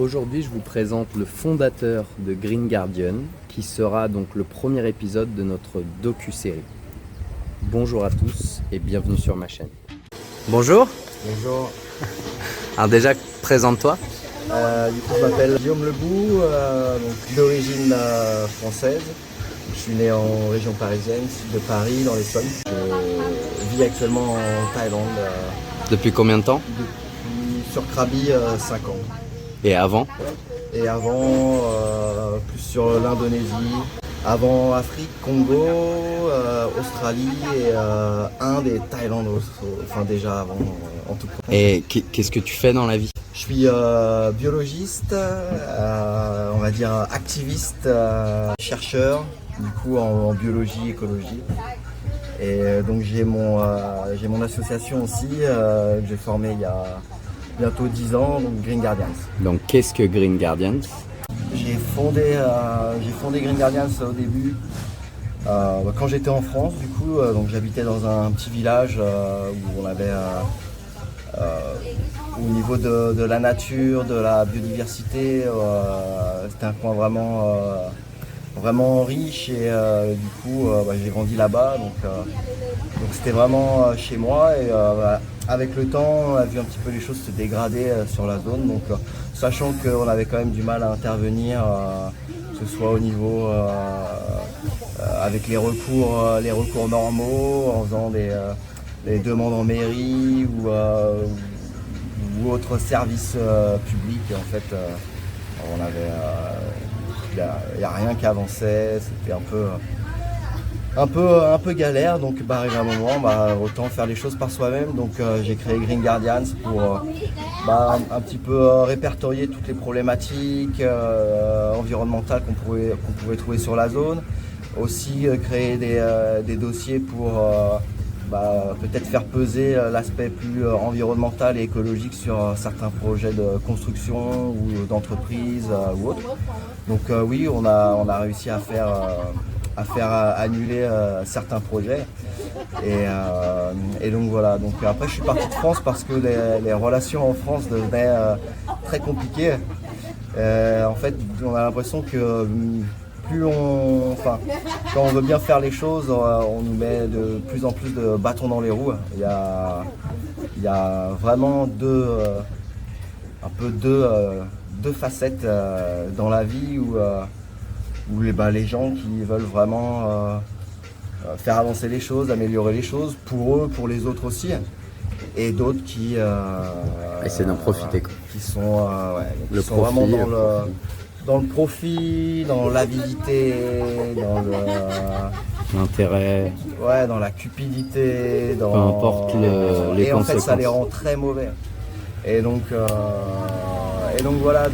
Aujourd'hui, je vous présente le fondateur de Green Guardian, qui sera donc le premier épisode de notre docu-série. Bonjour à tous et bienvenue sur ma chaîne. Bonjour. Bonjour. Alors déjà, présente-toi. Du coup, je m'appelle Guillaume Lebout, donc d'origine française. Je suis né en région parisienne, sud de Paris, dans l'Essonne. Je vis actuellement en Thaïlande. Depuis combien de temps? Depuis sur Krabi, 5 ans. Et avant? Et avant, plus sur l'Indonésie. Avant Afrique, Congo, Australie et Inde et Thaïlande, enfin déjà avant en tout cas. Et qu'est-ce que tu fais dans la vie? Je suis biologiste, on va dire activiste, chercheur, du coup en biologie, écologie. Et donc j'ai mon association aussi, que j'ai formée il y a bientôt 10 ans, donc Green Guardians. Donc qu'est-ce que Green Guardians? J'ai fondé Green Guardians au début, quand j'étais en France du coup, donc j'habitais dans un petit village où on avait au niveau de la nature, de la biodiversité, c'était un coin vraiment riche et du coup j'ai grandi là-bas, donc c'était vraiment chez moi et avec le temps on a vu un petit peu les choses se dégrader sur la zone, donc sachant qu'on avait quand même du mal à intervenir, que ce soit au niveau avec les recours normaux, en faisant des demandes en mairie ou autres services publics. En fait, on avait, il n'y a rien qui avançait, c'était un peu galère, donc arrivé un moment, autant faire les choses par soi-même. Donc j'ai créé Green Guardians pour un petit peu répertorier toutes les problématiques environnementales qu'on pouvait trouver sur la zone. Aussi créer des dossiers pour peut-être faire peser l'aspect plus environnemental et écologique sur certains projets de construction ou d'entreprise ou autre. Donc oui, on a réussi à faire annuler certains projets et donc voilà. Donc après je suis parti de France parce que les relations en France devenaient très compliquées. En fait on a l'impression que quand on veut bien faire les choses, on nous met de plus en plus de bâtons dans les roues. Il y a vraiment deux facettes dans la vie où les gens qui veulent vraiment faire avancer les choses, améliorer les choses, pour eux, pour les autres aussi, et d'autres qui essaient d'en profiter, quoi. Qui sont vraiment dans le profit, dans l'avidité, dans l'intérêt, dans la cupidité, peu importe les et conséquences. En fait ça les rend très mauvais. Et donc voilà,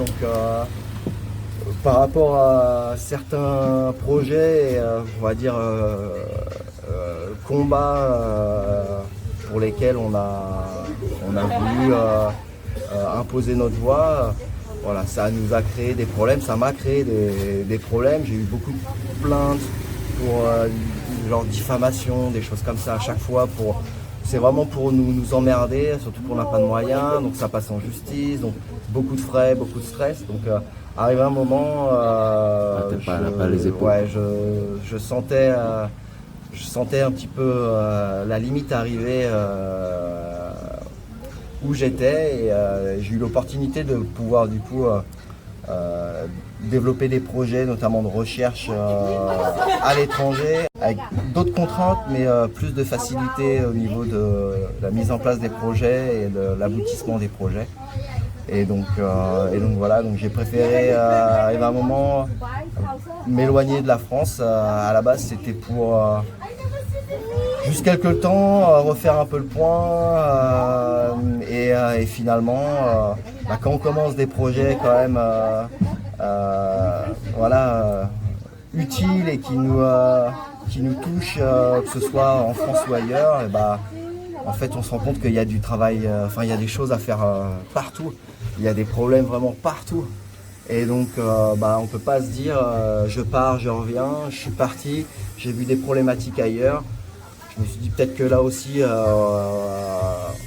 par rapport à certains projets, on va dire combats pour lesquels on a voulu imposer notre voix, voilà, ça nous a créé des problèmes, ça m'a créé des problèmes. J'ai eu beaucoup de plaintes pour genre diffamation, des choses comme ça à chaque fois. C'est vraiment pour nous emmerder, surtout qu'on n'a pas de moyens, donc ça passe en justice, donc beaucoup de frais, beaucoup de stress. Donc arrivé un moment, pas les épaules. Ouais, je sentais un petit peu la limite arriver où j'étais, et j'ai eu l'opportunité de pouvoir du coup développer des projets, notamment de recherche à l'étranger, avec d'autres contraintes, mais plus de facilité au niveau de la mise en place des projets et de l'aboutissement des projets. Et donc voilà, donc j'ai préféré arriver à un moment m'éloigner de la France. À la base, c'était pour juste quelques temps refaire un peu le point, et finalement quand on commence des projets quand même utiles et qui nous touchent, que ce soit en France ou ailleurs, en fait on se rend compte qu'il y a du travail, il y a des choses à faire partout, il y a des problèmes vraiment partout. Et donc on peut pas se dire je pars, je reviens, je suis parti, j'ai vu des problématiques ailleurs. Je me suis dit peut-être que là aussi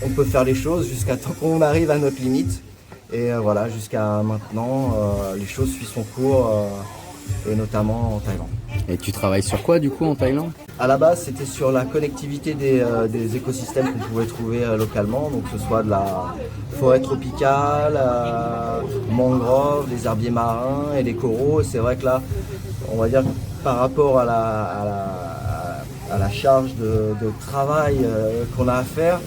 on peut faire les choses jusqu'à temps qu'on arrive à notre limite. Et voilà, jusqu'à maintenant, les choses suivent son cours, et notamment en Thaïlande. Et tu travailles sur quoi du coup en Thaïlande? À la base, c'était sur la connectivité des écosystèmes qu'on pouvait trouver localement, donc que ce soit de la forêt tropicale, mangroves, les herbiers marins et les coraux. Et c'est vrai que là, on va dire par rapport à la charge de travail qu'on a à faire,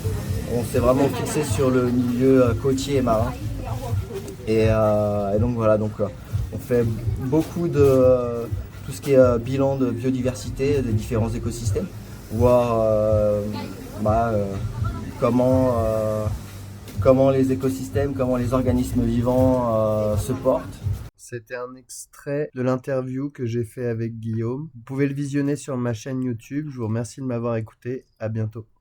on s'est vraiment fixé sur le milieu côtier et marin. Et donc voilà, on fait beaucoup de tout ce qui est bilan de biodiversité des différents écosystèmes, voir comment les écosystèmes, comment les organismes vivants se portent. C'était un extrait de l'interview que j'ai fait avec Guillaume. Vous pouvez le visionner sur ma chaîne YouTube. Je vous remercie de m'avoir écouté. À bientôt.